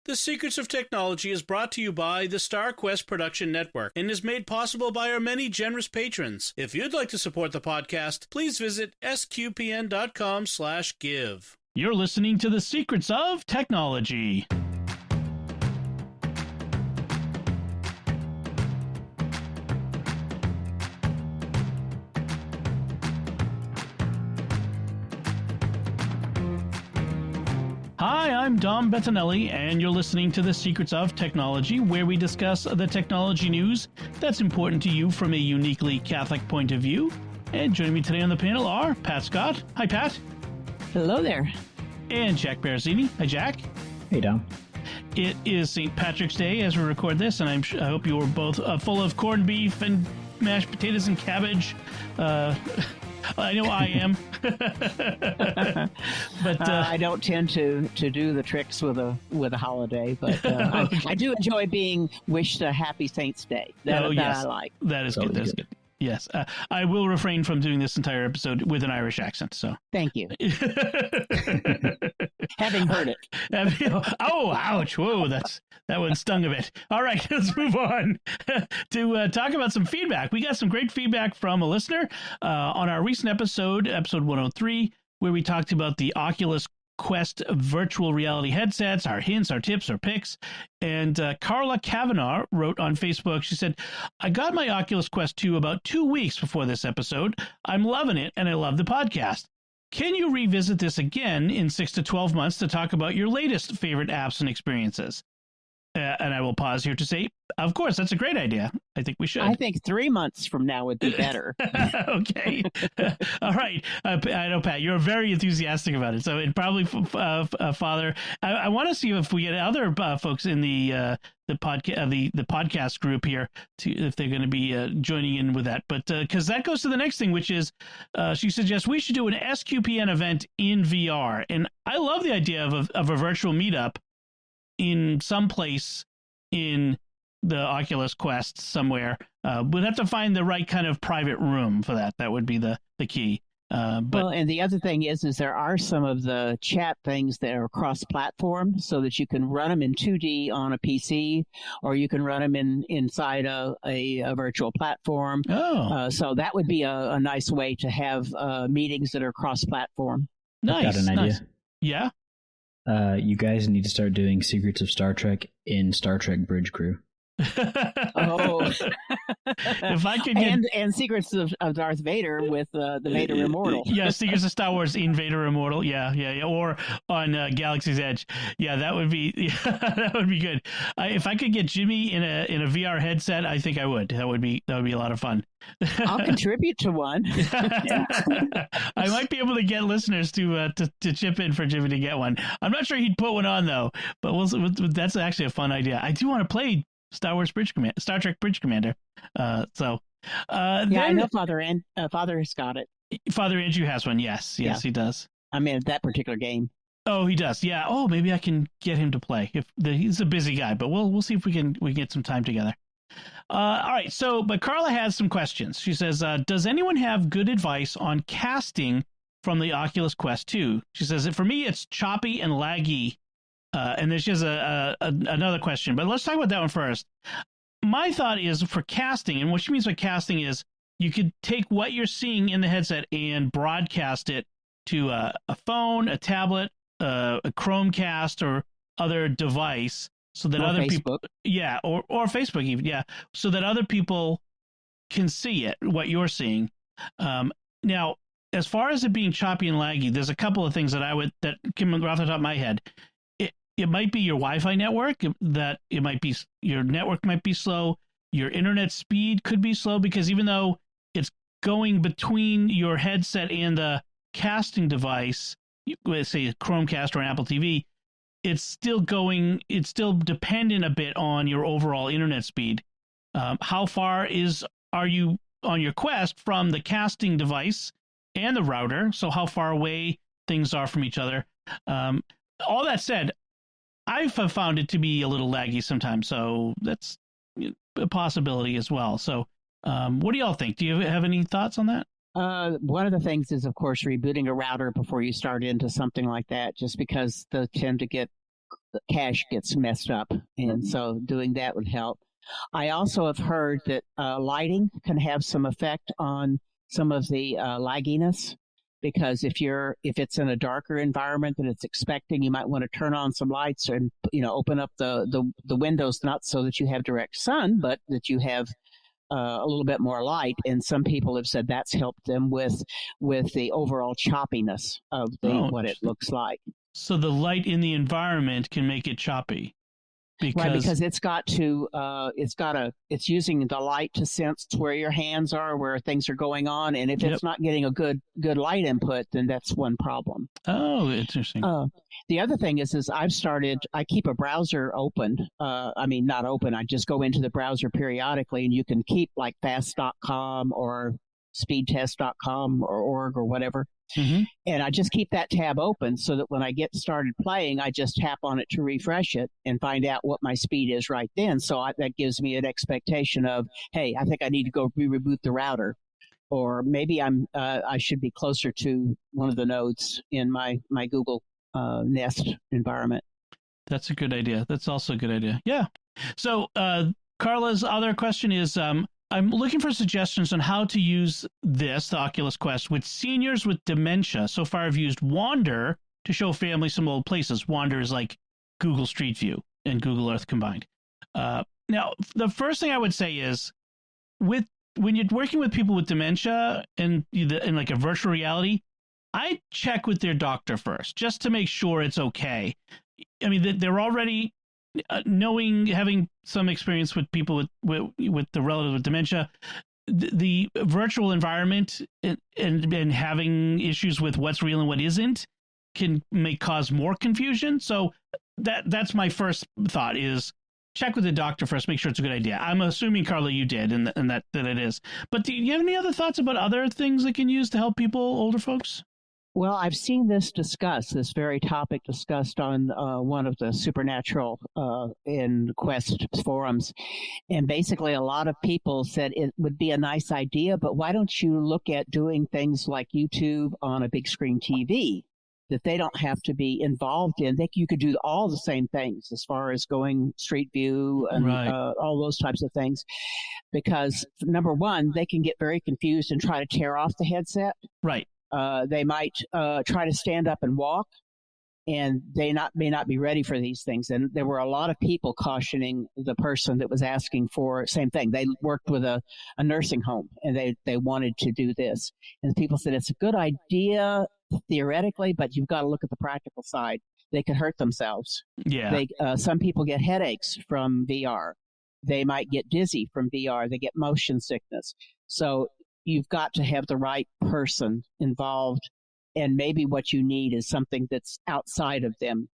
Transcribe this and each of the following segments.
The Secrets of Technology is brought to you by the Star Quest Production Network and is made possible by our many generous patrons. If you'd like to support the podcast, please visit sqpn.com/give. You're listening to The Secrets of Technology. Hi, I'm Dom Bettinelli, and you're listening to The Secrets of Technology, where we discuss the technology news that's important to you from a uniquely Catholic point of view. And joining me today on the panel are Pat Scott. Hi, Pat. Hello there. And Jack Barzini. Hi, Jack. Hey, Dom. It is St. Patrick's Day as we record this, and I hope you were both full of corned beef and mashed potatoes and cabbage. I know I am. But I don't tend to do the tricks with a holiday, but Okay. I do enjoy being wished a happy Saints Day. That I like. That is Totally good. That's good. Yes. I will refrain from doing this entire episode with an Irish accent. So Thank you. Having heard it. Oh, ouch. Whoa, that one stung a bit. All right, let's move on to talk about some feedback. We got some great feedback from a listener on our recent episode 103, where we talked about the Oculus Quest virtual reality headsets, our hints, our tips, our picks. And Carla Kavanaugh wrote on Facebook, she said, I got my Oculus Quest 2 about 2 weeks before this episode. I'm loving it, and I love the podcast. Can you revisit this again in 6 to 12 months to talk about your latest favorite apps and experiences? And I will pause here to say, of course, that's a great idea. I think we should. I think 3 months from now would be better. Okay. All right. I know, Pat, you're very enthusiastic about it. So it probably, Father, I want to see if we get other folks in the podcast group here if they're going to be joining in with that. But because that goes to the next thing, which is she suggests we should do an SQPN event in VR. And I love the idea of a virtual meetup in some place in the Oculus Quest somewhere. We'd have to find the right kind of private room for that. That would be the key. But and the other thing is there are some of the chat things that are cross-platform so that you can run them in 2D on a PC, or you can run them inside a virtual platform. Oh. So that would be a nice way to have meetings that are cross-platform. Nice. Got an idea. Nice. Yeah. You guys need to start doing Secrets of Star Trek in Star Trek Bridge Crew. Oh, If I could get and Secrets of Darth Vader with the Vader Immortal. Yeah, Secrets of Star Wars in Vader Immortal. Yeah. Or on Galaxy's Edge. Yeah, that would be good. If I could get Jimmy in a VR headset, I think I would. That would be a lot of fun. I'll contribute to one. I might be able to get listeners to chip in for Jimmy to get one. I'm not sure he'd put one on though, but that's actually a fun idea. I do want to play Star Trek Bridge Commander. I know Father's got it. Father Andrew has one. Yes, Yeah. he does. I mean, that particular game. Oh, he does. Yeah. Oh, maybe I can get him to play. He's a busy guy, but we'll see if we can get some time together. All right. But Carla has some questions. She says, does anyone have good advice on casting from the Oculus Quest 2? She says, for me, it's choppy and laggy. And there's just another question, but let's talk about that one first. My thought is for casting, and what she means by casting is you could take what you're seeing in the headset and broadcast it to a phone, a tablet, a Chromecast, or other device, so that other people, or Facebook even, so that other people can see it, what you're seeing. Now, as far as it being choppy and laggy, there's a couple of things that came off the top of my head. It might be your Wi-Fi network, that it might be your network might be slow. Your internet speed could be slow because even though it's going between your headset and the casting device, let's say a Chromecast or an Apple TV, it's still dependent a bit on your overall internet speed. How far are you on your Quest from the casting device and the router? So how far away things are from each other. All that said, I've found it to be a little laggy sometimes, so that's a possibility as well. So what do y'all think? Do you have any thoughts on that? One of the things is, of course, rebooting a router before you start into something like that, just because they tend to get cache gets messed up. And so doing that would help. I also have heard that lighting can have some effect on some of the lagginess, because if it's in a darker environment than it's expecting, you might want to turn on some lights and open up the windows, not so that you have direct sun, but that you have a little bit more light. And some people have said that's helped them with the overall choppiness of what it looks like. So the light in the environment can make it choppy. Because it's using the light to sense where your hands are, where things are going on, and if it's not getting a good light input, then that's one problem. Oh, interesting. The other thing is I keep a browser open. Not open. I just go into the browser periodically, and you can keep like fast.com or speedtest.com or org or whatever. Mm-hmm. And I just keep that tab open so that when I get started playing, I just tap on it to refresh it and find out what my speed is right then. So that gives me an expectation of, hey, I think I need to go reboot the router, or maybe I should be closer to one of the nodes in my Google Nest environment. That's a good idea. That's also a good idea. Yeah. So Carla's other question is, I'm looking for suggestions on how to use the Oculus Quest with seniors with dementia. So far, I've used Wander to show family some old places. Wander is like Google Street View and Google Earth combined. Now, the first thing I would say is, when you're working with people with dementia and in like a virtual reality, I check with their doctor first just to make sure it's okay. I mean, they're already having some experience with people with the relative with dementia, the virtual environment and having issues with what's real and what isn't can cause more confusion. So that's my first thought is check with the doctor first, make sure it's a good idea. I'm assuming, Carla, you did, and that it is. But do you have any other thoughts about other things they can use to help people, older folks? Well, I've seen this very topic discussed on one of the Supernatural in Quest forums. And basically, a lot of people said it would be a nice idea, but why don't you look at doing things like YouTube on a big screen TV that they don't have to be involved in? You could do all the same things as far as going Street View and all those types of things. Because, number one, they can get very confused and try to tear off the headset. Right. They might try to stand up and walk, and they may not be ready for these things. And there were a lot of people cautioning the person that was asking for same thing. They worked with a nursing home, and they wanted to do this. And people said it's a good idea theoretically, but you've got to look at the practical side. They could hurt themselves. Yeah. Some people get headaches from VR. They might get dizzy from VR. They get motion sickness. So you've got to have the right person involved, and maybe what you need is something that's outside of them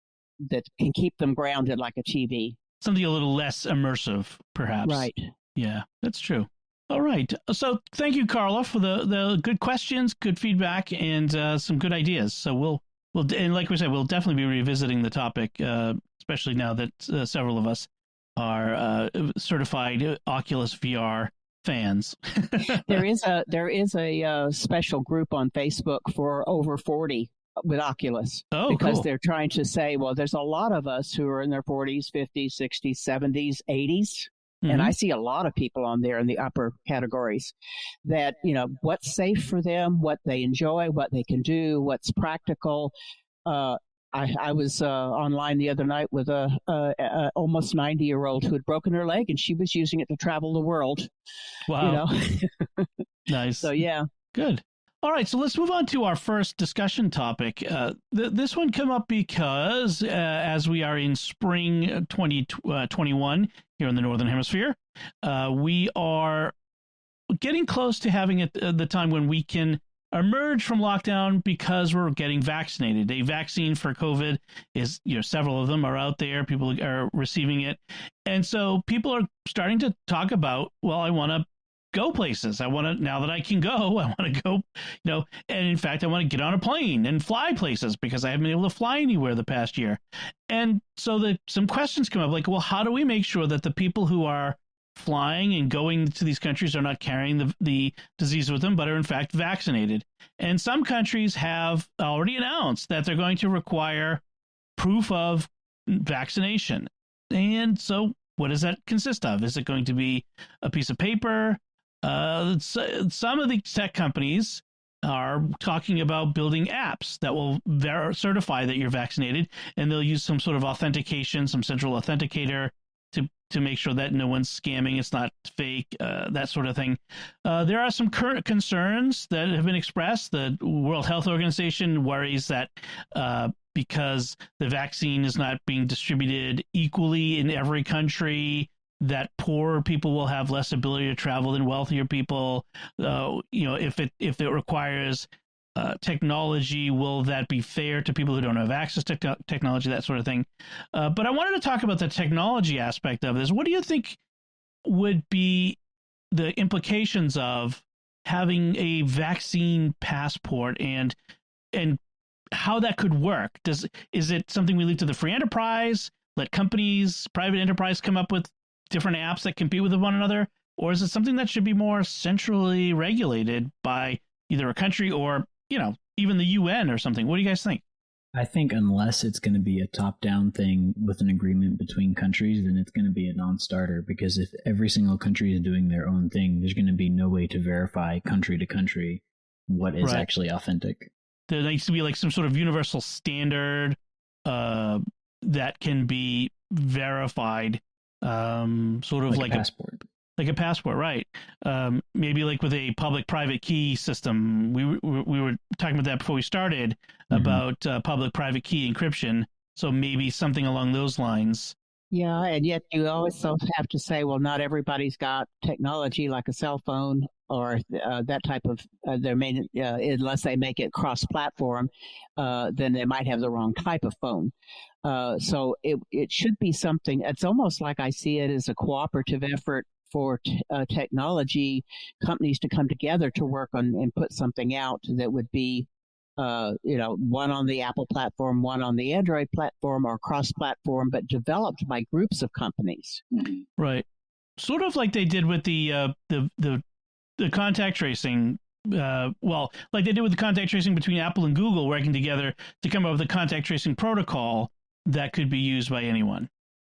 that can keep them grounded like a TV. Something a little less immersive, perhaps. Right. Yeah, that's true. All right. So thank you, Carla, for the good questions, good feedback, and some good ideas. So we'll and like we said, we'll definitely be revisiting the topic, especially now that several of us are certified Oculus VR fans. There is a special group on Facebook for over 40 with Oculus. Because cool. They're trying to say, well, there's a lot of us who are in their 40s, 50s, 60s, 70s, 80s. Mm-hmm. And I see a lot of people on there in the upper categories that, what's safe for them, what they enjoy, what they can do, what's practical. I was online the other night with a almost 90-year-old who had broken her leg, and she was using it to travel the world. Wow. Nice. So, yeah. Good. All right, so let's move on to our first discussion topic. This one came up because as we are in spring 2021 here in the Northern Hemisphere, we are getting close to having the time when we can emerge from lockdown because we're getting vaccinated. A vaccine for COVID is, several of them are out there. People are receiving it. And so people are starting to talk about, well, I want to go places. Now that I can go, I want to go, and in fact, I want to get on a plane and fly places because I haven't been able to fly anywhere the past year. And so some questions come up like, well, how do we make sure that the people who are flying and going to these countries are not carrying the disease with them, but are in fact vaccinated? And some countries have already announced that they're going to require proof of vaccination. And so what does that consist of? Is it going to be a piece of paper? Some of the tech companies are talking about building apps that will certify that you're vaccinated, and they'll use some sort of authentication, some central authenticator to make sure that no one's scamming, it's not fake, that sort of thing. There are some current concerns that have been expressed. The World Health Organization worries that because the vaccine is not being distributed equally in every country, that poorer people will have less ability to travel than wealthier people. If it requires technology, will that be fair to people who don't have access to technology, that sort of thing. But I wanted to talk about the technology aspect of this. What do you think would be the implications of having a vaccine passport and how that could work? Is it something we leave to the free enterprise, let companies, private enterprise come up with different apps that compete with one another? Or is it something that should be more centrally regulated by either a country or, even the UN or something? What do you guys think? I think unless it's going to be a top-down thing with an agreement between countries, then it's going to be a non-starter, because if every single country is doing their own thing, there's going to be no way to verify country to country what is actually authentic. There needs to be like some sort of universal standard that can be verified, sort of like a passport. Like a passport, right? Maybe like with a public-private key system. We were talking about that before we started, about public-private key encryption. So maybe something along those lines. Yeah, and yet you also have to say, well, not everybody's got technology like a cell phone or that type of. Unless they make it cross-platform, then they might have the wrong type of phone. So it should be something. It's almost like I see it as a cooperative effort for technology companies to come together to work on and put something out that would be, one on the Apple platform, one on the Android platform, or cross-platform, but developed by groups of companies. Right, sort of like they did with the contact tracing. Like they did with the contact tracing between Apple and Google, working together to come up with a contact tracing protocol that could be used by anyone.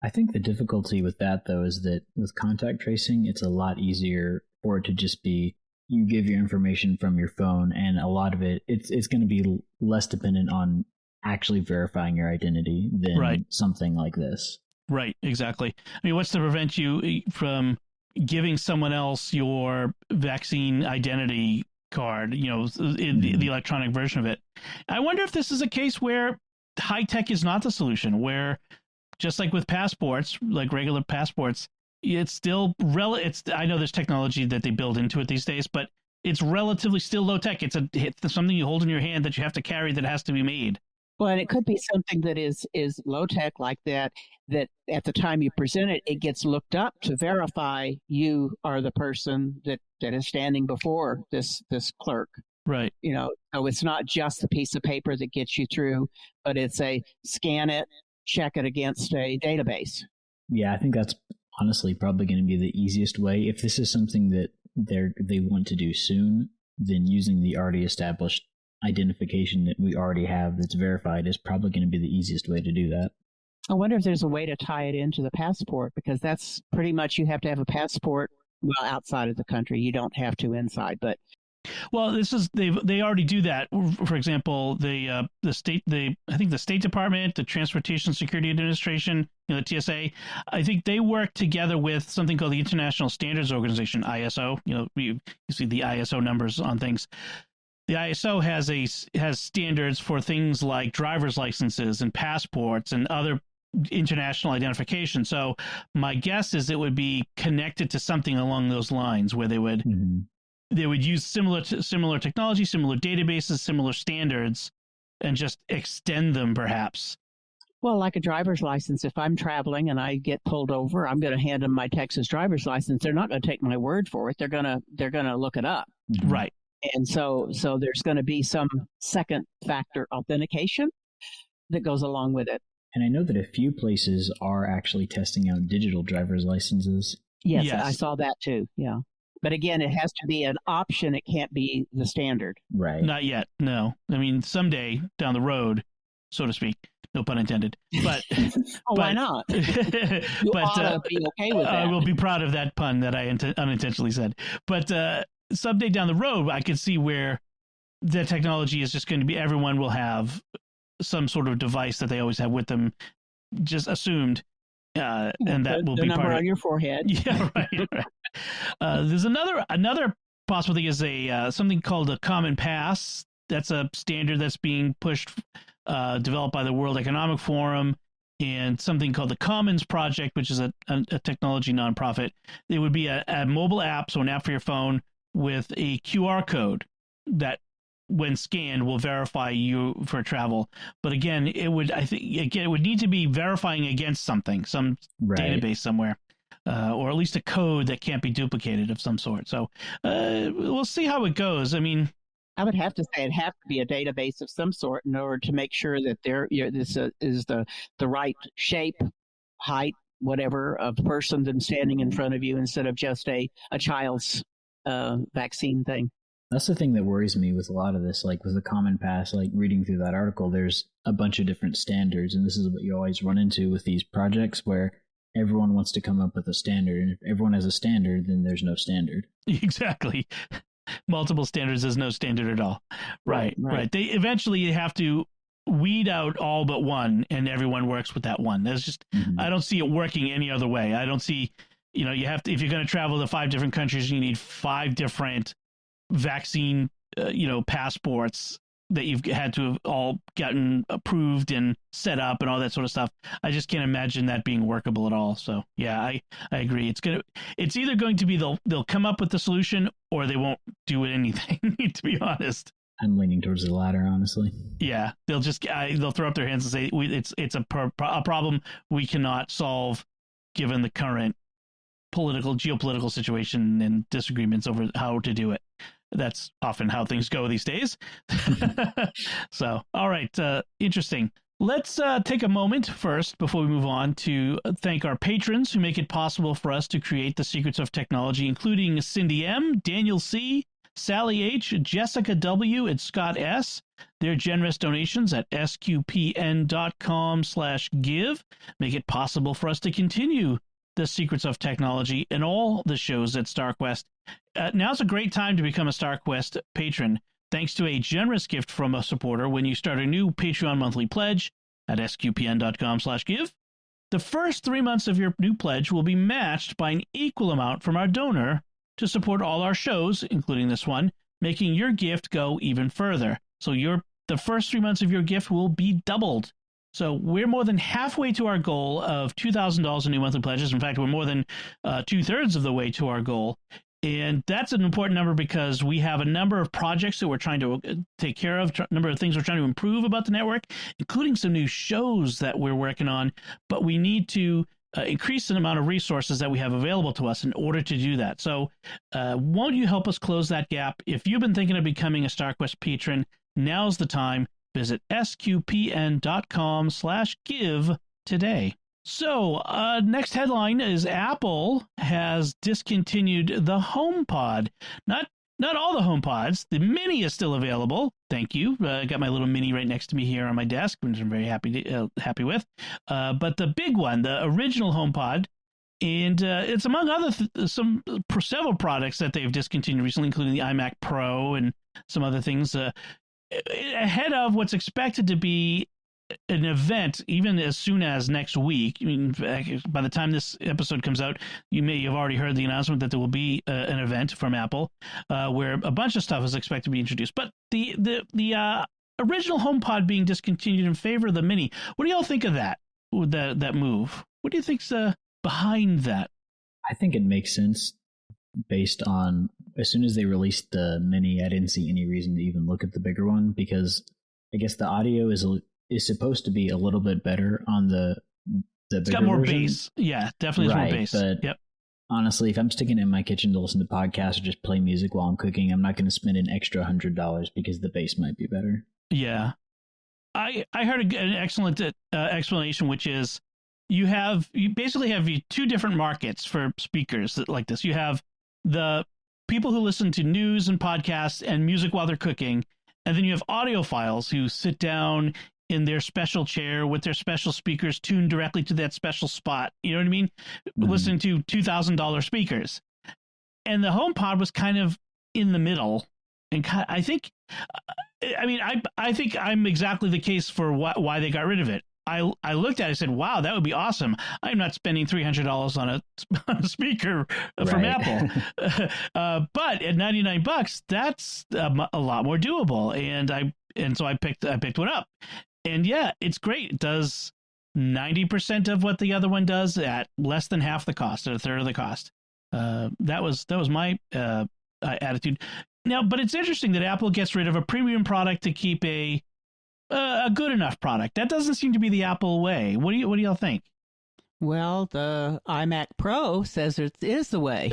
I think the difficulty with that, though, is that with contact tracing, it's a lot easier for it to just be you give your information from your phone, and a lot of it's going to be less dependent on actually verifying your identity than something like this. Right, exactly. I mean, what's to prevent you from giving someone else your vaccine identity card, the electronic version of it? I wonder if this is a case where high tech is not the solution, where just like with passports, like regular passports, it's still I know there's technology that they build into it these days, but it's relatively still low tech. It's something you hold in your hand that you have to carry that has to be made. Well, and it could be something that is low tech like that at the time you present it, it gets looked up to verify you are the person that is standing before this clerk. Right. So it's not just the piece of paper that gets you through, but it's a scan it, check it against a database. Yeah, I think that's honestly probably going to be the easiest way. If this is something that they want to do soon, then using the already established identification that we already have that's verified is probably going to be the easiest way to do that. I wonder if there's a way to tie it into the passport, because that's pretty much, you have to have a passport outside of the country. You don't have to inside, but well, they already do that. For example, the State Department, the Transportation Security Administration, the TSA, I think they work together with something called the International Standards Organization, ISO. You see the ISO numbers on things. The ISO has standards for things like driver's licenses and passports and other international identification. So my guess is it would be connected to something along those lines, where they would. Mm-hmm. They would use similar technology, similar databases, similar standards, and just extend them, perhaps. Well, like a driver's license, if I'm traveling and I get pulled over, I'm going to hand them my Texas driver's license. They're not going to take my word for it. They're going to look it up. Right. And so there's going to be some second factor authentication that goes along with it. And I know that a few places are actually testing out digital driver's licenses. Yes. I saw that too. Yeah. But again, it has to be an option. It can't be the standard. Right. Not yet. No. I mean, someday down the road, so to speak. No pun intended. But why not? You ought to be okay with that. I will be proud of that pun that I unintentionally said. But someday down the road, I could see where the technology is just going to be, everyone will have some sort of device that they always have with them, just assumed, and that will the be number part on of your forehead. Yeah, right. There's another possible thing is something called a Common Pass. That's a standard that's being pushed, developed by the World Economic Forum, and something called the Commons Project, which is a technology nonprofit. It would be a mobile app, so an app for your phone with a QR code that, when scanned, will verify you for travel. But again, it would need to be verifying against something, some database somewhere, or at least a code that can't be duplicated of some sort. So we'll see how it goes. I mean, I would have to say it'd have to be a database of some sort in order to make sure that this is the right shape, height, whatever, of person than standing in front of you, instead of just a child's vaccine thing. That's the thing that worries me with a lot of this. Like with the Common Pass, like reading through that article, there's a bunch of different standards, and this is what you always run into with these projects where everyone wants to come up with a standard, and if everyone has a standard, then there's no standard. Exactly. Multiple standards is no standard at all. Right. They eventually have to weed out all but one, and everyone works with that one. There's just, I don't see it working any other way. I don't see, you have to, if you're going to travel to 5 different countries, you need 5 different vaccine, passports that you've had to have all gotten approved and set up and all that sort of stuff. I just can't imagine that being workable at all. So yeah, I agree. It's either going to be they'll come up with the solution, or they won't do anything, to be honest. I'm leaning towards the latter, honestly. Yeah, they'll throw up their hands and say it's a problem we cannot solve given the current geopolitical situation and disagreements over how to do it. That's often how things go these days. So, all right, interesting. Let's take a moment first before we move on to thank our patrons who make it possible for us to create the secrets of technology, including Cindy M., Daniel C., Sally H., Jessica W., and Scott S. Their generous donations at sqpn.com/give make it possible for us to continue the secrets of technology and all the shows at StarQuest. Now's a great time to become a StarQuest patron, thanks to a generous gift from a supporter when you start a new Patreon monthly pledge at sqpn.com/give. The first 3 months of your new pledge will be matched by an equal amount from our donor to support all our shows, including this one, making your gift go even further. So the first 3 months of your gift will be doubled. So we're more than halfway to our goal of $2,000 in new monthly pledges. In fact, we're more than 2/3 of the way to our goal. And that's an important number because we have a number of projects that we're trying to take care of, a number of things we're trying to improve about the network, including some new shows that we're working on. But we need to increase the amount of resources that we have available to us in order to do that. So won't you help us close that gap? If you've been thinking of becoming a StarQuest patron, now's the time. Visit sqpn.com/give today. So, next headline is Apple has discontinued the Homepod. Not all the HomePods. The Mini is still available. Thank you. I got my little Mini right next to me here on my desk, which I'm very happy with. But the big one, the original HomePod, and it's among other several products that they've discontinued recently, including the iMac Pro and some other things. Ahead of what's expected to be an event, even as soon as next week. I mean, by the time this episode comes out, you may have already heard the announcement that there will be an event from Apple where a bunch of stuff is expected to be introduced. But the original HomePod being discontinued in favor of the Mini. What do y'all think of that move? What do you think's behind that? I think it makes sense based on, as soon as they released the Mini, I didn't see any reason to even look at the bigger one, because I guess the audio is supposed to be a little bit better on the bigger It's got more version. Bass. Yeah, definitely Right, more bass. but Yep. honestly, if I'm sticking in my kitchen to listen to podcasts or just play music while I'm cooking, I'm not going to spend an extra $100 because the bass might be better. Yeah. I heard an excellent explanation, which is you basically have 2 different markets for speakers like this. You have the people who listen to news and podcasts and music while they're cooking, and then you have audiophiles who sit down in their special chair with their special speakers tuned directly to that special spot. You know what I mean? Mhm. Listening to $2,000 speakers. And the HomePod was kind of in the middle. And I think, I think I'm exactly the case for why they got rid of it. I looked at it and said, wow, that would be awesome. I'm not spending $300 on a speaker from Right. Apple. But at $99, that's a lot more doable. And so I picked one up. And yeah, it's great. It does 90% of what the other one does at less than half the cost, at a third of the cost. That was my attitude. Now, but it's interesting that Apple gets rid of a premium product to keep a good enough product. That doesn't seem to be the Apple way. What do y'all think? Well, the iMac Pro says it is the way.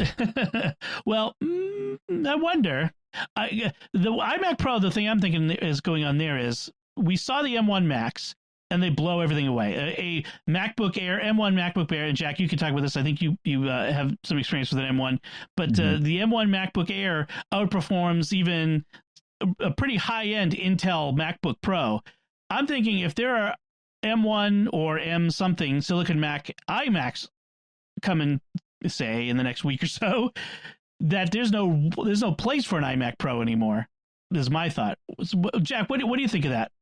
Well, I wonder. The iMac Pro, the thing I'm thinking is going on there is we saw the M1 Max and they blow everything away. A MacBook Air, M1 MacBook Air, and Jack, you can talk about this. I think you have some experience with an M1, but the M1 MacBook Air outperforms even a pretty high-end Intel MacBook Pro. I'm thinking if there are M1 or M something Silicon Mac iMacs coming, say, in the next week or so, that there's no place for an iMac Pro anymore. Is my thought. Jack, what do you think of that?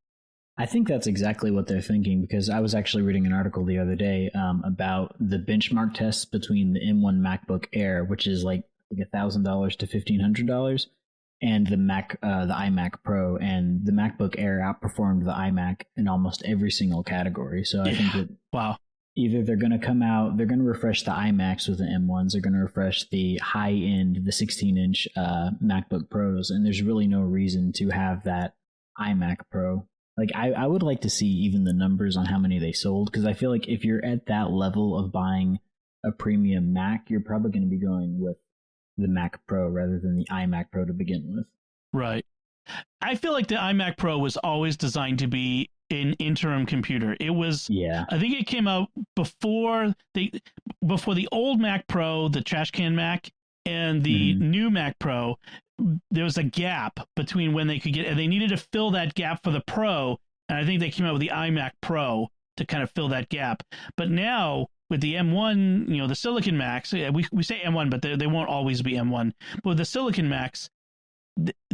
I think that's exactly what they're thinking, because I was actually reading an article the other day about the benchmark tests between the M1 MacBook Air, which is like $1,000 to $1,500, and the iMac Pro, and the MacBook Air outperformed the iMac in almost every single category. So I think that wow, either they're going to come out, they're going to refresh the iMacs with the M1s, they're going to refresh the high end, the 16-inch MacBook Pros, and there's really no reason to have that iMac Pro. Like, I would like to see even the numbers on how many they sold, because I feel like if you're at that level of buying a premium Mac, you're probably going to be going with the Mac Pro rather than the iMac Pro to begin with. Right. I feel like the iMac Pro was always designed to be an interim computer. It was, Yeah. I think it came out before the old Mac Pro, the trash can Mac, and the new Mac Pro. There was a gap between when they could get, and they needed to fill that gap for the Pro. And I think they came out with the iMac Pro to kind of fill that gap. But now with the M1, the Silicon Macs, we say M1, but they won't always be M1. But with the Silicon Macs,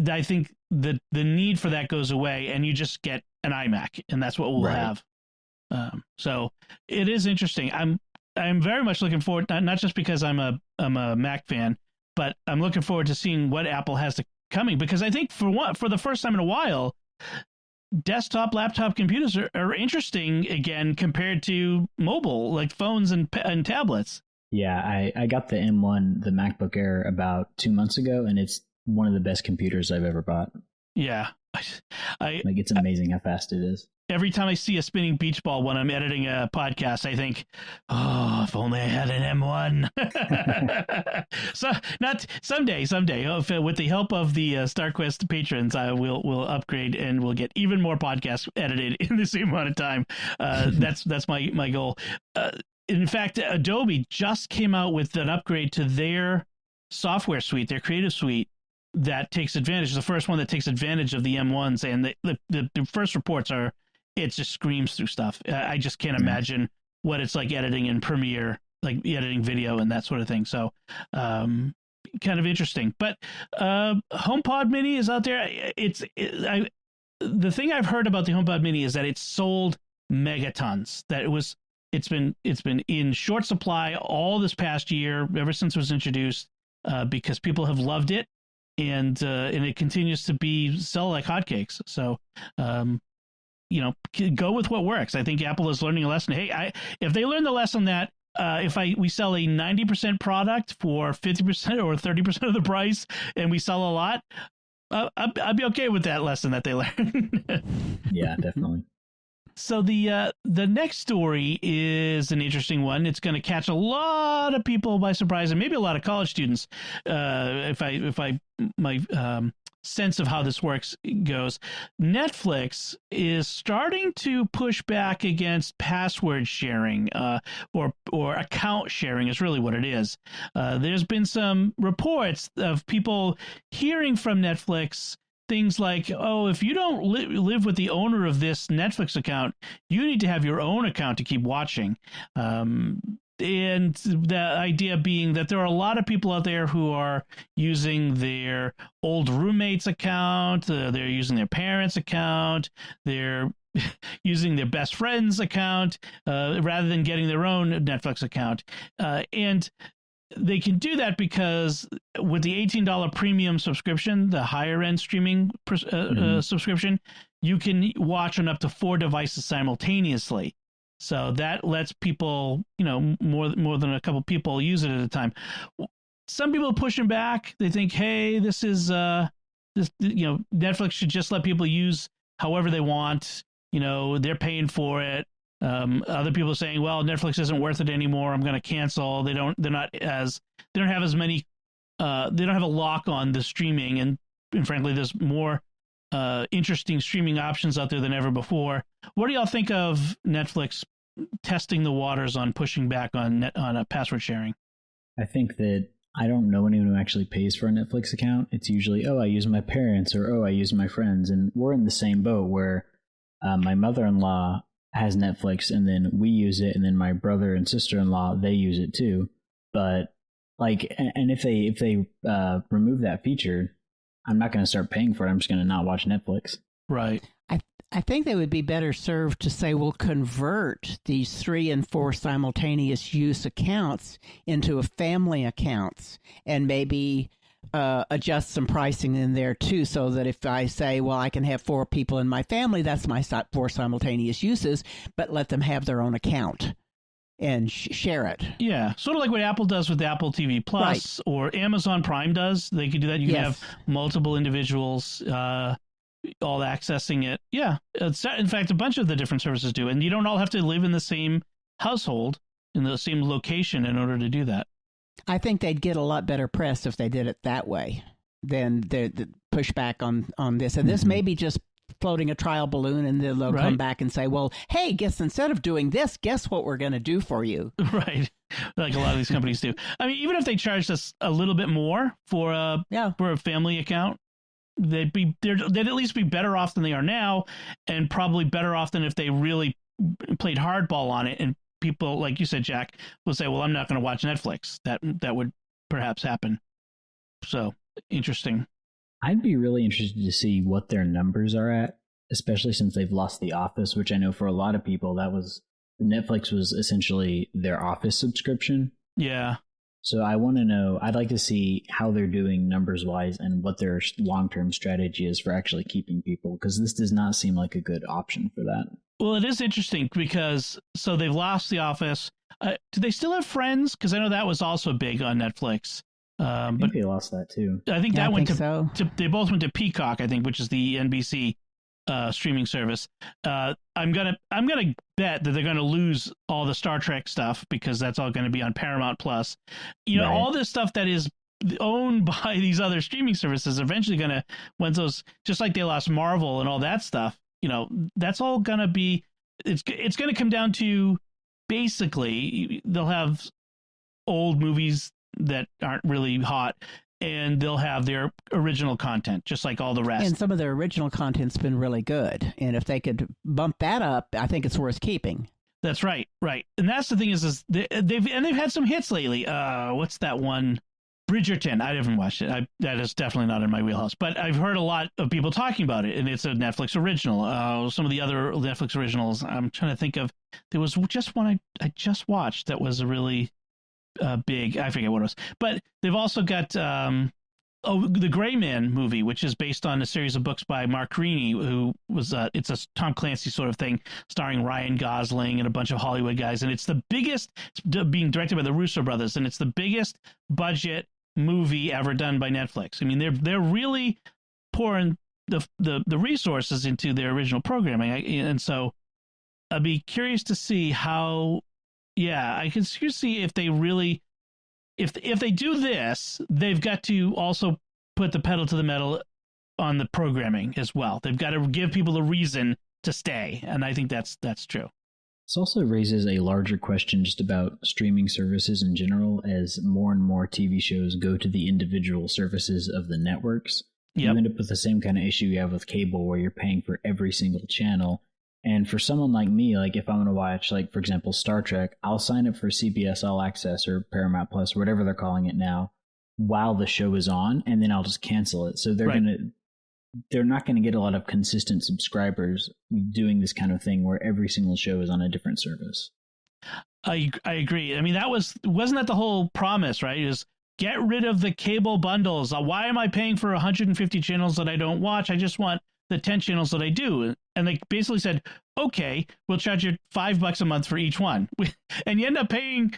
I think the need for that goes away, and you just get an iMac, and that's what we'll have. So it is interesting. I'm very much looking forward, not just because I'm a Mac fan, but I'm looking forward to seeing what Apple has coming, because I think for the first time in a while, desktop, laptop computers are interesting again compared to mobile, like phones and tablets. Yeah, I got the M1, the MacBook Air, about 2 months ago, and it's one of the best computers I've ever bought. Yeah. It's amazing how fast it is. Every time I see a spinning beach ball when I'm editing a podcast, I think, oh, if only I had an M1. So not someday, with the help of the StarQuest patrons, we'll upgrade and we'll get even more podcasts edited in the same amount of time. That's my goal. In fact, Adobe just came out with an upgrade to their software suite, their creative suite, that takes advantage. The first one that takes advantage of the M1s, and the first reports are, it just screams through stuff. I just can't imagine what it's like editing in Premiere, like editing video and that sort of thing. So, kind of interesting. But HomePod Mini is out there. The thing I've heard about the HomePod Mini is that it's sold megatons. That it's been in short supply all this past year, ever since it was introduced, because people have loved it, and it continues to sell like hotcakes. So. Go with what works. I think Apple is learning a lesson. Hey, if they learn the lesson that we sell a 90% product for 50% or 30% of the price, and we sell a lot, I'd be okay with that lesson that they learned. Yeah, definitely. So the next story is an interesting one. It's going to catch a lot of people by surprise, and maybe a lot of college students. My sense of how this works goes. Netflix is starting to push back against password sharing, or account sharing is really what it is. There's been some reports of people hearing from Netflix things like, oh, if you don't live with the owner of this Netflix account, you need to have your own account to keep watching. And the idea being that there are a lot of people out there who are using their old roommate's account, they're using their parents' account, they're using their best friend's account rather than getting their own Netflix account. And they can do that because with the $18 premium subscription, the higher end streaming subscription, you can watch on up to 4 devices simultaneously. So that lets people, more than a couple people use it at a time. Some people are pushing back. They think, hey, this is Netflix should just let people use however they want. They're paying for it. Other people are saying, well, Netflix isn't worth it anymore. I'm going to cancel. They don't have as many, they don't have a lock on the streaming. And frankly, there's more interesting streaming options out there than ever before. What do y'all think of Netflix testing the waters on pushing back on a password sharing? I think that I don't know anyone who actually pays for a Netflix account. It's usually, I use my parents, or I use my friends. And we're in the same boat where my mother-in-law has Netflix, and then we use it, and then my brother and sister-in-law, they use it too. But and if they remove that feature, I'm not going to start paying for it. I'm just going to not watch Netflix. Right. I think they would be better served to say, we'll convert these 3 and 4 simultaneous use accounts into a family accounts, and maybe adjust some pricing in there too, so that if I say, well, I can have 4 people in my family, that's my 4 simultaneous uses, but let them have their own account and share it. Yeah, sort of like what Apple does with Apple TV Plus, right, or Amazon Prime does. They can do that. You can have multiple individuals all accessing it. Yeah, in fact, a bunch of the different services do, and you don't all have to live in the same household, in the same location in order to do that. I think they'd get a lot better press if they did it that way than the pushback on this. And this may be just floating a trial balloon, and then they'll come back and say, well, hey, instead of doing this, guess what we're going to do for you? Right. Like a lot of these companies do. I mean, even if they charged us a little bit more for a family account, they'd at least be better off than they are now, and probably better off than if they really played hardball on it. And people, like you said, Jack, will say, well, I'm not going to watch Netflix. That would perhaps happen. So interesting. I'd be really interested to see what their numbers are at, especially since they've lost The Office, which I know for a lot of people, Netflix was essentially their Office subscription. Yeah. So I want to know, I'd like to see how they're doing numbers wise and what their long-term strategy is for actually keeping people, because this does not seem like a good option for that. Well, it is interesting because they've lost The Office. Do they still have Friends? Because I know that was also big on Netflix. I think they lost that too. I think that went to they both went to Peacock, I think, which is the NBC streaming service. I'm gonna bet that they're gonna lose all the Star Trek stuff, because that's all going to be on Paramount Plus. Right. All this stuff that is owned by these other streaming services eventually gonna, once those, just like they lost Marvel and all that stuff, that's all gonna be. It's gonna come down to, basically, they'll have old movies that aren't really hot, and they'll have their original content, just like all the rest. And some of their original content's been really good. And if they could bump that up, I think it's worth keeping. That's right. And that's the thing is they've had some hits lately. What's that one? Bridgerton. I haven't watched it. That is definitely not in my wheelhouse, but I've heard a lot of people talking about it, and it's a Netflix original. Some of the other Netflix originals, I'm trying to think of. There was just one I just watched that was a really big, I forget what it was, but they've also got the Gray Man movie, which is based on a series of books by Mark Greaney, who was it's a Tom Clancy sort of thing, starring Ryan Gosling and a bunch of Hollywood guys, and it's the biggest, being directed by the Russo brothers, and it's the biggest budget movie ever done by Netflix. I mean, they're really pouring the resources into their original programming, and so I'd be curious to see how. Yeah, I can see if they really, if they do this, they've got to also put the pedal to the metal on the programming as well. They've got to give people a reason to stay, and I think that's true. This also raises a larger question just about streaming services in general, as more and more TV shows go to the individual services of the networks. Yep. You end up with the same kind of issue you have with cable, where you're paying for every single channel. And for someone like me, like if I want to watch, like for example, Star Trek, I'll sign up for CBS All Access or Paramount Plus, or whatever they're calling it now, while the show is on, and then I'll just cancel it. So they're not going to get a lot of consistent subscribers doing this kind of thing where every single show is on a different service. I agree. I mean, wasn't that the whole promise, right? Is get rid of the cable bundles. Why am I paying for 150 channels that I don't watch? I just want the 10 channels that I do. And they basically said, okay, we'll charge you $5 a month for each one. And you end up paying,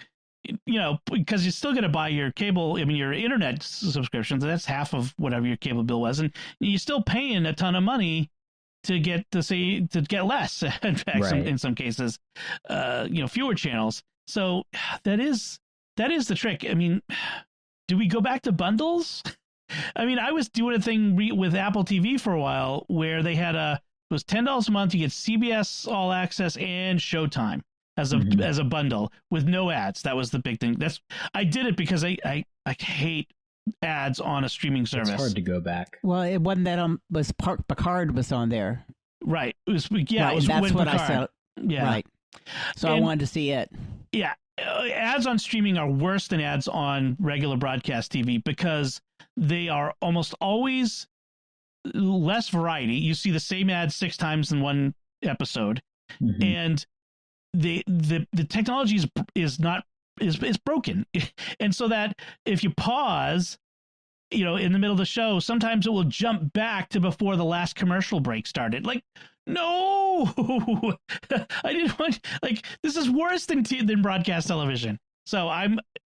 because you're still going to buy your cable, your internet subscriptions. That's half of whatever your cable bill was. And you're still paying a ton of money to get less, in fact, right. in some cases, fewer channels. So that is the trick. I mean, do we go back to bundles? I mean, I was doing a thing with Apple TV for a while where they had it was $10 a month. You get CBS All Access and Showtime as a bundle with no ads. That was the big thing. I did it because I hate ads on a streaming service. It's hard to go back. Well, it wasn't that Picard was on there. Right. It was right, it was that's what Picard. I said. Yeah. Right. So I wanted to see it. Yeah. Ads on streaming are worse than ads on regular broadcast TV because they are almost always less variety. You see the same ad 6 times in one episode, and the technology is broken, and so that if you pause, in the middle of the show, sometimes it will jump back to before the last commercial break started. Like, no, I didn't want. Like, this is worse than broadcast television. So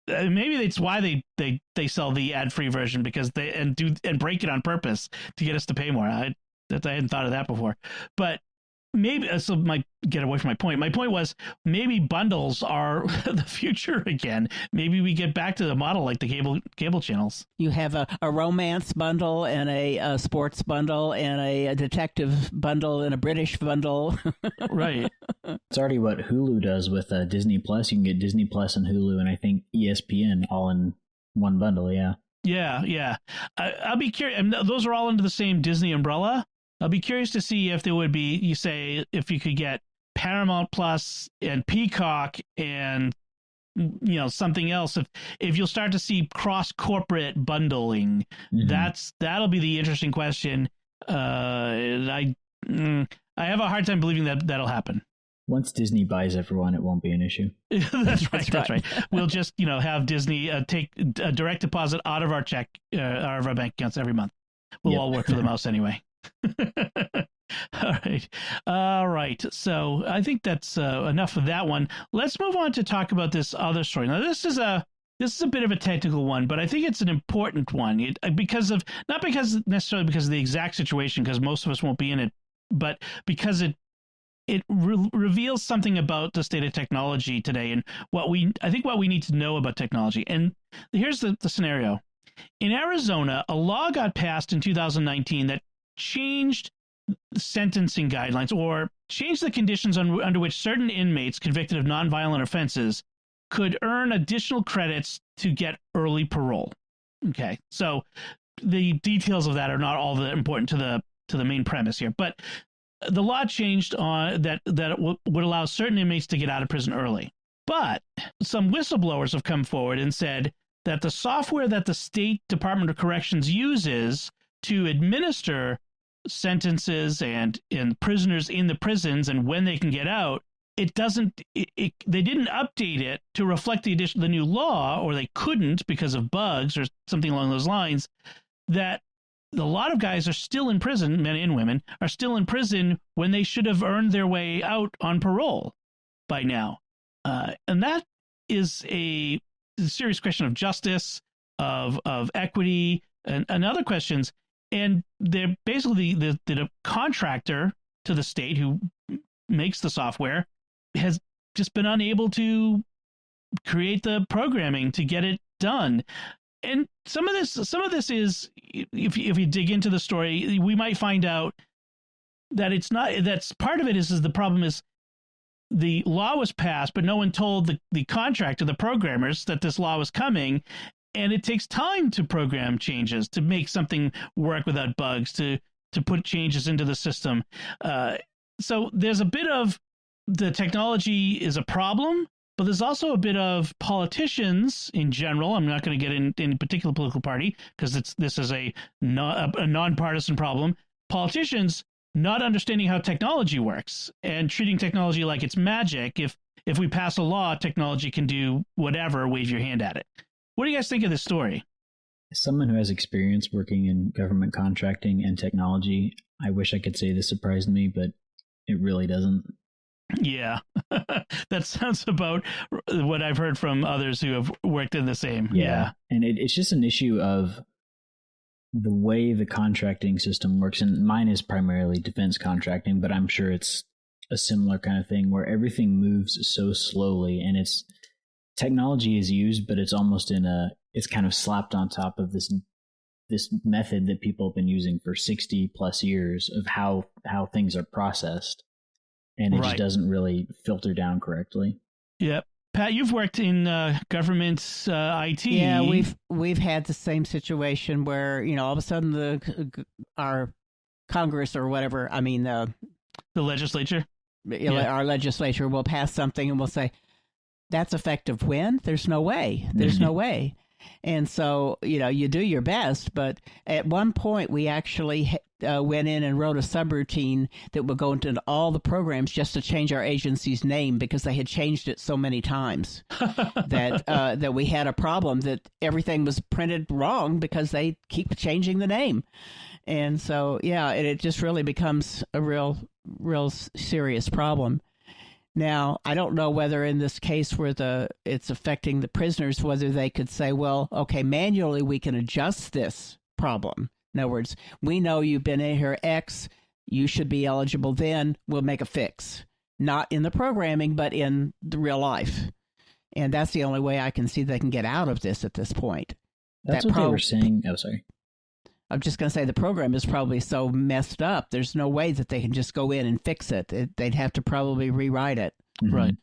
maybe that's why they sell the ad-free version, because they break it on purpose to get us to pay more. I hadn't thought of that before, but maybe so might get away from my point. My point was maybe bundles are the future again. Maybe we get back to the model like the cable channels. You have a romance bundle and a sports bundle and a detective bundle and a British bundle. Right. It's already what Hulu does with Disney Plus. You can get Disney Plus and Hulu and I think ESPN all in one bundle. Yeah. Yeah. I'll be curious. And those are all under the same Disney umbrella. I'll be curious to see if there would be, if you could get Paramount Plus and Peacock and, something else. If you'll start to see cross-corporate bundling, that'll be the interesting question. I have a hard time believing that'll happen. Once Disney buys everyone, it won't be an issue. That's right. We'll just, have Disney take a direct deposit out of our bank accounts every month. We'll all work for the mouse anyway. All right. So I think that's enough of that one. Let's move on to talk about this other story. Now, this is a bit of a technical one, but I think it's an important one not necessarily because of the exact situation, because most of us won't be in it, but because it reveals something about the state of technology today and what we need to know about technology. And here's the scenario. In Arizona, a law got passed in 2019 that changed sentencing guidelines, or changed the conditions under which certain inmates convicted of nonviolent offenses could earn additional credits to get early parole. Okay, so the details of that are not all that important to the main premise here, but the law changed on that would allow certain inmates to get out of prison early. But some whistleblowers have come forward and said that the software that the State Department of Corrections uses to administer sentences and prisoners in the prisons and when they can get out, they didn't update it to reflect the new law, or they couldn't because of bugs or something along those lines, that a lot of guys are still in prison, men and women are still in prison when they should have earned their way out on parole by now. And that is a serious question of justice, of equity, and other questions. And they're basically the contractor to the state who makes the software has just been unable to create the programming to get it done. And some of this is, if you dig into the story, we might find out that it's not. That's part of it. Is the problem is the law was passed, but no one told the contractor, the programmers, that this law was coming. and it takes time to program changes, to make something work without bugs, to put changes into the system. So there's a bit of the technology is a problem, but there's also a bit of politicians in general. I'm not going to get in any particular political party because this is a nonpartisan problem. Politicians not understanding how technology works and treating technology like it's magic. If we pass a law, technology can do whatever, wave your hand at it. What do you guys think of this story? As someone who has experience working in government contracting and technology, I wish I could say this surprised me, but it really doesn't. Yeah, that sounds about what I've heard from others who have worked in the same. Yeah. And it's just an issue of the way the contracting system works. And mine is primarily defense contracting, but I'm sure it's a similar kind of thing where everything moves so slowly and it's technology is used, but it's almost it's kind of slapped on top of this method that people have been using for 60 plus years of how things are processed. And it just doesn't really filter down correctly. Yep. Pat, you've worked in government IT. Yeah, we've had the same situation where, all of a sudden our Congress or whatever, the legislature, our legislature will pass something and we'll say, that's effective when? There's no way. There's no way. And so, you do your best. But at one point, we actually went in and wrote a subroutine that would go into all the programs just to change our agency's name because they had changed it so many times that we had a problem that everything was printed wrong because they keep changing the name. And so, it just really becomes a real serious problem. Now, I don't know whether in this case where it's affecting the prisoners, whether they could say, well, okay, manually we can adjust this problem. In other words, we know you've been in here X, you should be eligible then, we'll make a fix. Not in the programming, but in the real life. And that's the only way I can see they can get out of this at this point. That's what they were saying. Oh, sorry. I'm just going to say the program is probably so messed up. There's no way that they can just go in and fix it. They'd have to probably rewrite it. Mm-hmm. Right.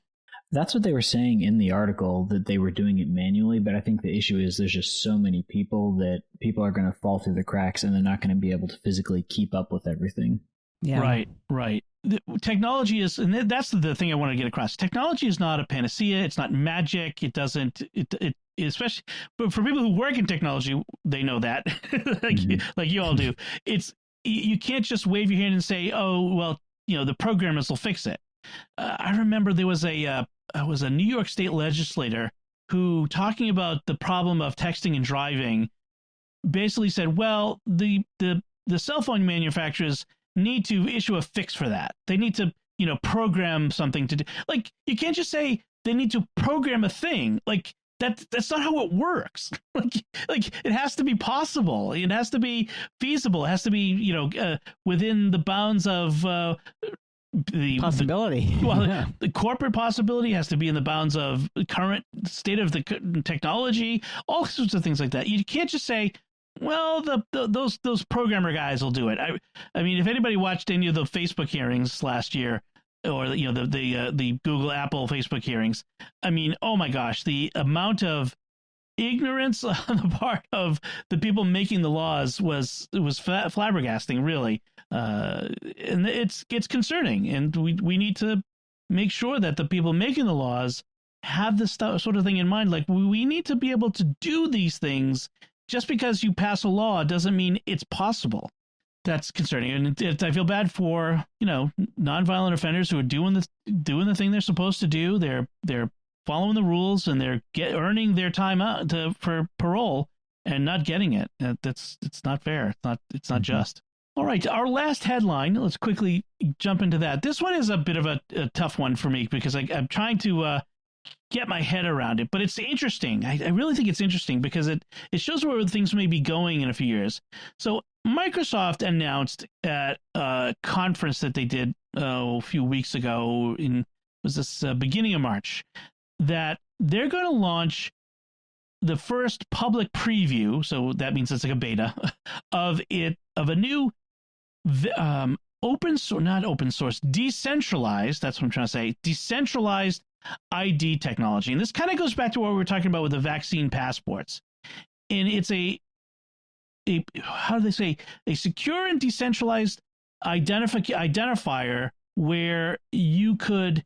That's what they were saying in the article, that they were doing it manually. But I think the issue is there's just so many people that people are going to fall through the cracks and they're not going to be able to physically keep up with everything. Yeah. Right. The technology is, and that's the thing I want to get across. Technology is not a panacea. It's not magic. It doesn't, especially, but for people who work in technology, they know that, like you all do. You can't just wave your hand and say, oh, well, the programmers will fix it. I remember there was a New York State legislator who, talking about the problem of texting and driving, basically said, well, the cell phone manufacturers need to issue a fix for that. They need to, program something to do. Like, you can't just say they need to program a thing. Like, that's not how it works. like it has to be possible. It has to be feasible. It has to be, within the bounds of the possibility. The corporate possibility has to be in the bounds of the current state of the technology, all sorts of things like that. You can't just say, well, those programmer guys will do it. I mean, if anybody watched any of the Facebook hearings last year, or the Google, Apple, Facebook hearings, I mean, oh my gosh, the amount of ignorance on the part of the people making the laws was flabbergasting, really, and it's concerning, and we need to make sure that the people making the laws have this sort of thing in mind. Like, we need to be able to do these things. Just because you pass a law doesn't mean it's possible. That's concerning, and I feel bad for nonviolent offenders who are doing the thing they're supposed to do. They're following the rules and they're earning their time out for parole and not getting it. It's not fair. It's not just. All right, our last headline. Let's quickly jump into that. This one is a bit of a tough one for me because I'm trying to get my head around it, but it's interesting. I really think it's interesting because it shows where things may be going in a few years. So Microsoft announced at a conference that they did a few weeks ago, beginning of March, that they're going to launch the first public preview. So that means it's like a beta of a new decentralized. That's what I'm trying to say. Decentralized ID technology. And this kind of goes back to what we were talking about with the vaccine passports. and it's a how do they say, a secure and decentralized identifier where you could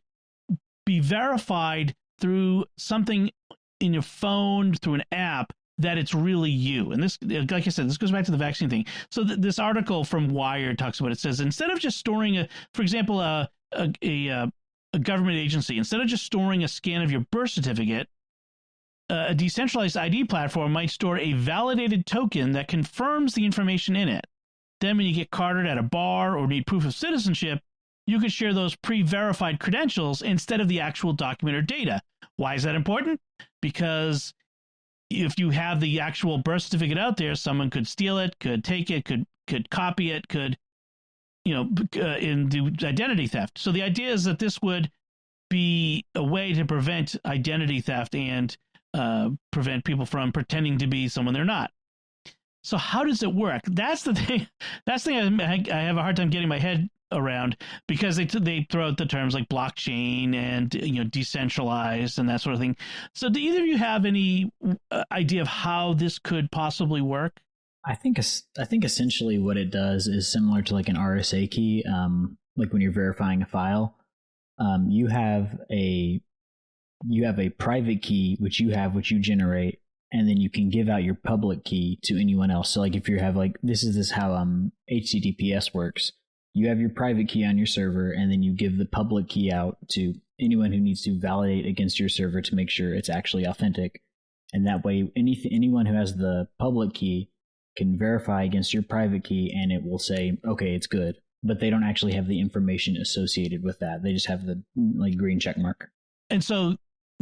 be verified through something in your phone, through an app, that it's really you. And this, like I said, this goes back to the vaccine thing. So this article from Wired talks about it. It says, instead of just storing for example, a government agency, instead of just storing a scan of your birth certificate, a decentralized ID platform might store a validated token that confirms the information in it. Then when you get carded at a bar or need proof of citizenship, you could share those pre-verified credentials instead of the actual document or data. Why is that important? Because if you have the actual birth certificate out there, someone could steal it, could take it, could copy it, could, and do identity theft. So the idea is that this would be a way to prevent identity theft and prevent people from pretending to be someone they're not. So how does it work? That's the thing. That's the thing I have a hard time getting my head around, because they throw out the terms like blockchain and decentralized and that sort of thing. So do either of you have any idea of how this could possibly work? I think essentially what it does is similar to like an RSA key. Like when you're verifying a file, you have a private key which you generate, and then you can give out your public key to anyone else. So like if you have this is how HTTPS works. You have your private key on your server, and then you give the public key out to anyone who needs to validate against your server to make sure it's actually authentic. And that way, anyone who has the public key can verify against your private key, and it will say, okay, it's good. But they don't actually have the information associated with that. They just have the green check mark. And so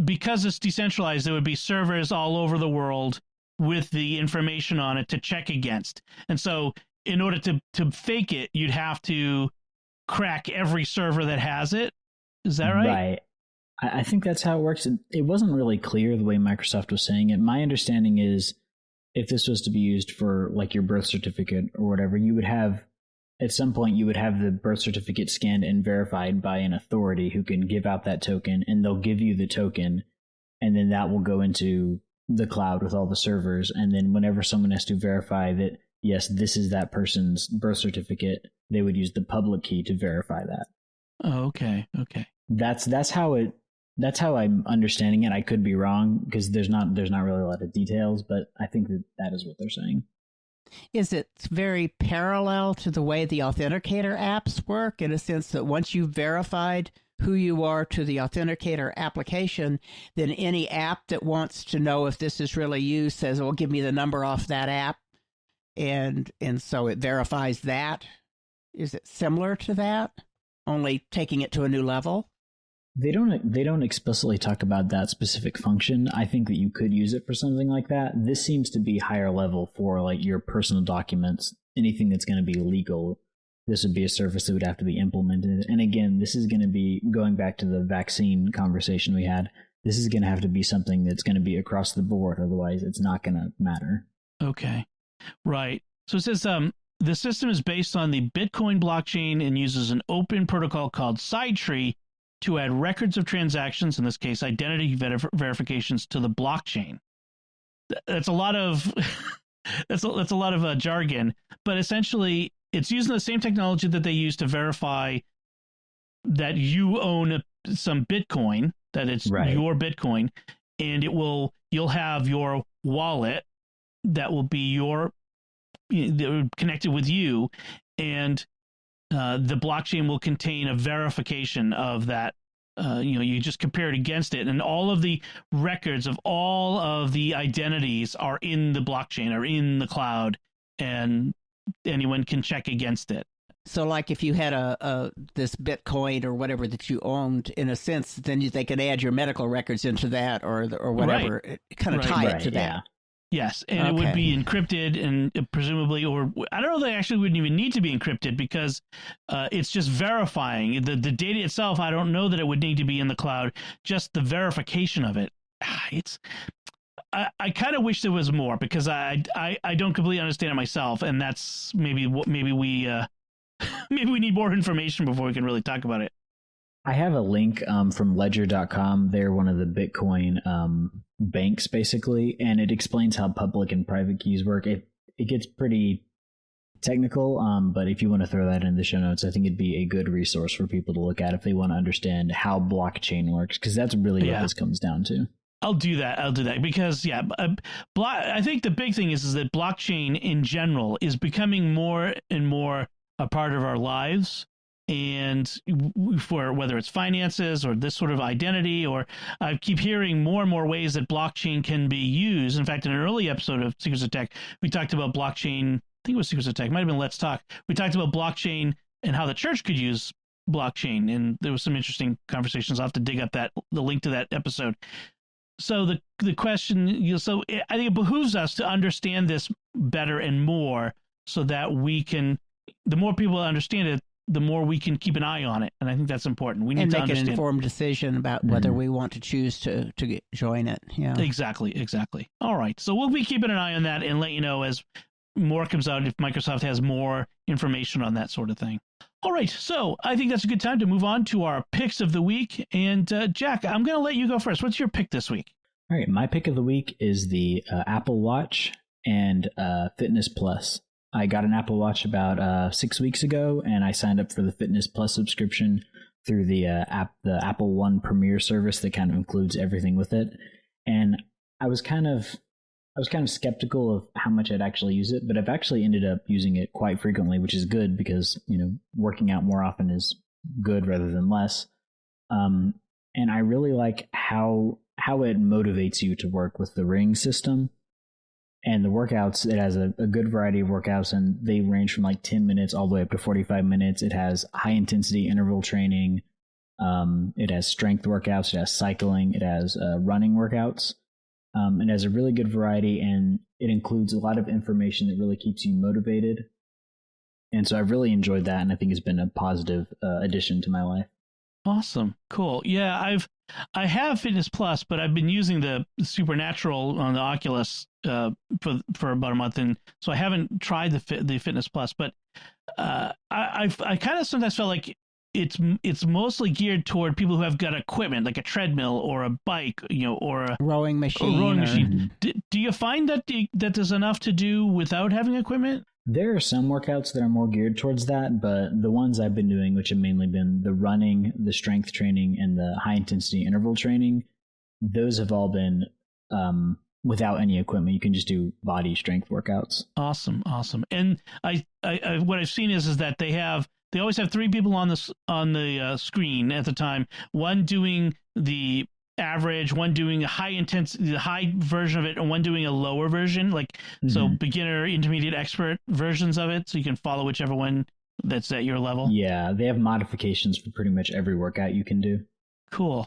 because it's decentralized, there would be servers all over the world with the information on it to check against. And so in order to fake it, you'd have to crack every server that has it. Is that right? Right. I think that's how it works. It wasn't really clear the way Microsoft was saying it. My understanding is if this was to be used for your birth certificate or whatever, at some point you would have the birth certificate scanned and verified by an authority who can give out that token, and they'll give you the token, and then that will go into the cloud with all the servers. And then whenever someone has to verify that, yes, this is that person's birth certificate, they would use the public key to verify that. Oh, okay. That's how I'm understanding it. I could be wrong because there's not really a lot of details, but I think that is what they're saying. Is it very parallel to the way the authenticator apps work, in a sense that once you've verified who you are to the authenticator application, then any app that wants to know if this is really you says, well, give me the number off that app, and so it verifies that? Is it similar to that, only taking it to a new level? They don't explicitly talk about that specific function. I think that you could use it for something like that. This seems to be higher level for your personal documents, anything that's going to be legal. This would be a service that would have to be implemented. And again, this is going to be, going back to the vaccine conversation we had, this is going to have to be something that's going to be across the board. Otherwise, it's not going to matter. Okay. Right. So it says the system is based on the Bitcoin blockchain and uses an open protocol called Sidetree to add records of transactions, in this case, identity verifications, to the blockchain. That's a lot of that's a lot of jargon, but essentially, it's using the same technology that they use to verify that you own some Bitcoin, that it's your Bitcoin, and you'll have your wallet that will be connected with you, and the blockchain will contain a verification of that. You just compare it against it, and all of the records of all of the identities are in the blockchain, or in the cloud, and anyone can check against it. So if you had this Bitcoin or whatever that you owned, in a sense, then they could add your medical records into that, or whatever, kind of tie it to that. Yeah. Yes, and it would be encrypted, and presumably, or I don't know, they actually wouldn't even need to be encrypted, because it's just verifying. The data itself, I don't know that it would need to be in the cloud, just the verification of it. I kind of wish there was more, because I don't completely understand it myself, and that's maybe we need more information before we can really talk about it. I have a link from ledger.com. They're one of the Bitcoin banks, basically, and it explains how public and private keys work. It gets pretty technical, but if you want to throw that in the show notes, I think it'd be a good resource for people to look at if they want to understand how blockchain works, because that's really what this comes down to. I'll do that because I think the big thing is that blockchain in general is becoming more and more a part of our lives, and for whether it's finances or this sort of identity, or I keep hearing more and more ways that blockchain can be used. In fact, in an early episode of Secrets of Tech, we talked about blockchain. I think it was Secrets of Tech, might have been Let's Talk. We talked about blockchain and how the church could use blockchain, and there was some interesting conversations. I'll have to dig up the link to that episode. So the question, so I think it behooves us to understand this better and more, so that we can, the more people understand it, the more we can keep an eye on it. And I think that's important. We need to make an informed decision about whether we want to choose to join it. Yeah, exactly. All right. So we'll be keeping an eye on that and let you know as more comes out, if Microsoft has more information on that sort of thing. All right. So I think that's a good time to move on to our picks of the week. And Jack, I'm going to let you go first. What's your pick this week? All right. My pick of the week is the Apple Watch and Fitness Plus. I got an Apple Watch about 6 weeks ago, and I signed up for the Fitness Plus subscription through the Apple One Premier service that kind of includes everything with it. And I was kind of skeptical of how much I'd actually use it, but I've actually ended up using it quite frequently, which is good because, working out more often is good rather than less. And I really like how it motivates you to work with the Ring system. And the workouts, it has a good variety of workouts, and they range from like 10 minutes all the way up to 45 minutes. It has high intensity interval training. It has strength workouts. It has cycling. It has running workouts. It has a really good variety, and it includes a lot of information that really keeps you motivated. And so I've really enjoyed that, and I think it's been a positive addition to my life. Awesome. Cool. Yeah, I have Fitness Plus, but I've been using the Supernatural on the Oculus for about a month, and so I haven't tried the Fitness Plus. But I kind of sometimes felt like it's mostly geared toward people who have got equipment like a treadmill or a bike, or a rowing machine. Do you find that there's enough to do without having equipment? There are some workouts that are more geared towards that, but the ones I've been doing, which have mainly been the running, the strength training, and the high-intensity interval training, those have all been without any equipment. You can just do body strength workouts. Awesome. And I what I've seen is that they always have three people on the screen at the time. One doing the average, one doing a the high version of it, and one doing a lower version, so beginner, intermediate, expert versions of it, so you can follow whichever one that's at your level. Yeah, they have modifications for pretty much every workout you can do. Cool.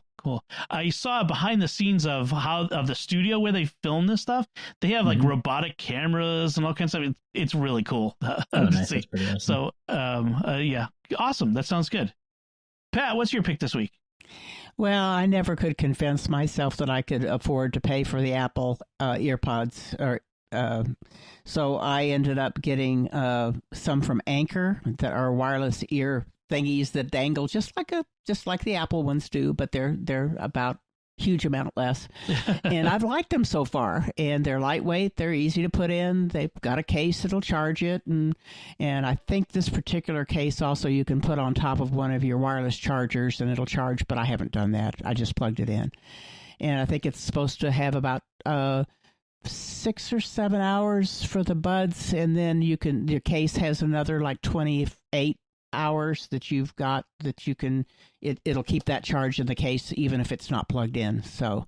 I saw behind the scenes of the studio where they film this stuff. They have like robotic cameras and all kinds of stuff. It's really cool. Nice. That's pretty awesome. So, yeah, awesome. That sounds good. Pat, what's your pick this week? Well, I never could convince myself that I could afford to pay for the Apple EarPods, so I ended up getting some from Anchor that are wireless ear thingies that dangle just like the Apple ones do, but they're about huge amount less. And I've liked them so far, and they're lightweight, they're easy to put in, they've got a case that'll charge it, and I think this particular case also you can put on top of one of your wireless chargers and it'll charge, but I haven't done that. I just plugged it in. And I think it's supposed to have about 6 or 7 hours for the buds, and then your case has another like 28 hours that you've got that you can it'll keep that charged in the case even if it's not plugged in. So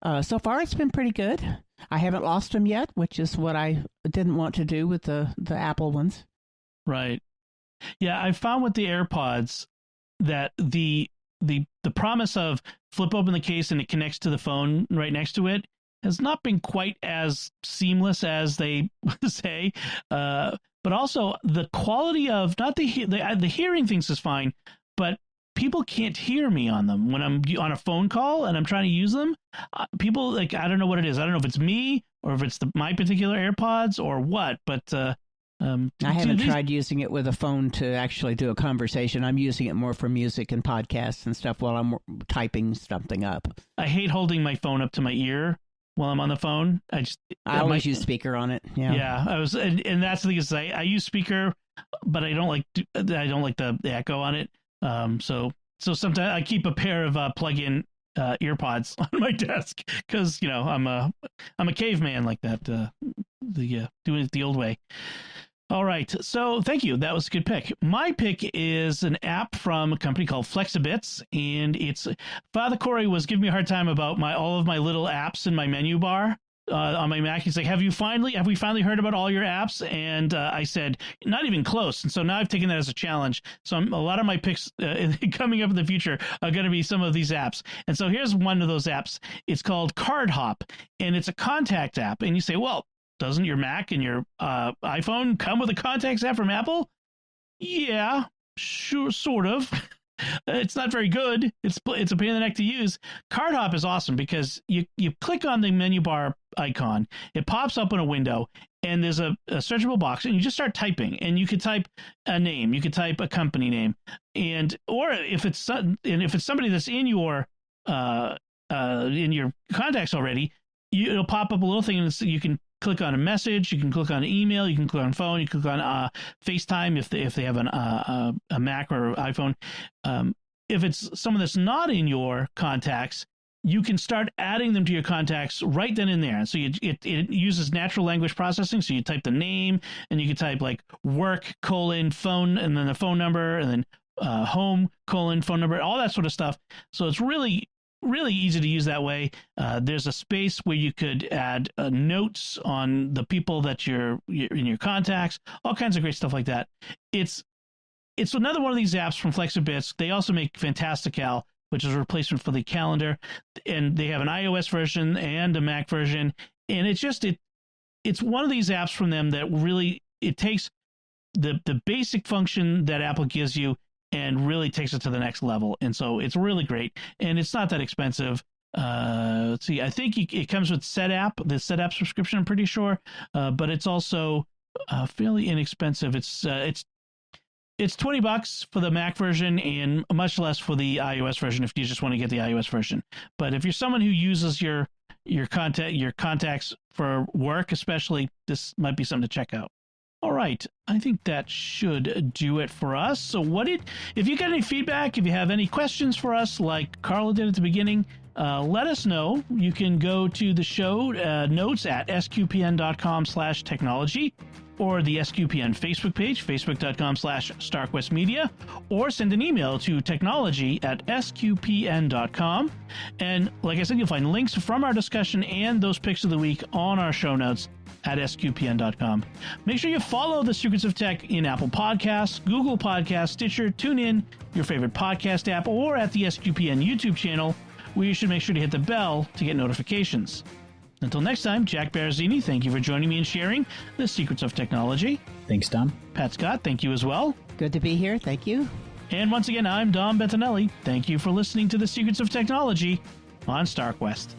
far it's been pretty good. I haven't lost them yet, which is what I didn't want to do with the Apple ones. Right. Yeah, I found with the AirPods that the promise of flip open the case and it connects to the phone right next to it has not been quite as seamless as they say. But also the quality of the hearing things is fine, but people can't hear me on them when I'm on a phone call and I'm trying to use them. People I don't know what it is. I don't know if it's me or if it's my particular AirPods or what, but I haven't tried using it with a phone to actually do a conversation. I'm using it more for music and podcasts and stuff while I'm typing something up. I hate holding my phone up to my ear while I'm on the phone. I always use speaker on it. Yeah. And that's the thing is I use speaker, but I don't like the echo on it. So sometimes I keep a pair of plug-in earpods on my desk because I'm a caveman like that. Doing it the old way. All right, so thank you. That was a good pick. My pick is an app from a company called Flexibits, and it's Father Corey was giving me a hard time about all of my little apps in my menu bar on my Mac. He's like, have we finally heard about all your apps? And I said, not even close. And so now I've taken that as a challenge. So a lot of my picks coming up in the future are going to be some of these apps. And so here's one of those apps. It's called Card Hop, and it's a contact app. And you say, well, doesn't your Mac and your iPhone come with a contacts app from Apple? Yeah, sure, sort of. It's not very good. It's a pain in the neck to use. Card Hop is awesome because you click on the menu bar icon, it pops up in a window, and there's a searchable box, and you just start typing. And you could type a name, you could type a company name, or if it's somebody that's in your contacts already, it'll pop up a little thing, and you can click on a message, you can click on an email, you can click on phone, you can click on FaceTime if they have a Mac or iPhone. If it's someone that's not in your contacts, you can start adding them to your contacts right then and there. And so it uses natural language processing. So you type the name, and you can type like work : phone, and then the phone number, and then home : phone number, all that sort of stuff. So it's really easy to use that way. There's a space where you could add notes on the people that you're in your contacts, all kinds of great stuff like that. It's another one of these apps from Flexibits. They also make Fantastical, which is a replacement for the calendar, and they have an iOS version and a Mac version. And it's one of these apps from them that really, it takes the basic function that Apple gives you and really takes it to the next level. And so it's really great, and it's not that expensive. Let's see, I think it comes with the SetApp subscription, I'm pretty sure, but it's also fairly inexpensive. It's $20 for the Mac version and much less for the iOS version if you just want to get the iOS version. But if you're someone who uses your contacts for work especially, this might be something to check out. All right, I think that should do it for us. So if you got any feedback, if you have any questions for us, like Carla did at the beginning, let us know. You can go to the show notes at sqpn.com/technology, or the SQPN Facebook page, facebook.com/StarQuestMedia, or send an email to technology@sqpn.com. And like I said, you'll find links from our discussion and those picks of the week on our show notes at sqpn.com. Make sure you follow the Secrets of Tech in Apple Podcasts, Google Podcasts, Stitcher, TuneIn, your favorite podcast app, or at the SQPN YouTube channel, where you should make sure to hit the bell to get notifications. Until next time, Jack Barazini, thank you for joining me and sharing the Secrets of Technology. Thanks, Dom. Pat Scott, thank you as well. Good to be here. Thank you. And once again, I'm Dom Bettinelli. Thank you for listening to the Secrets of Technology on StarQuest.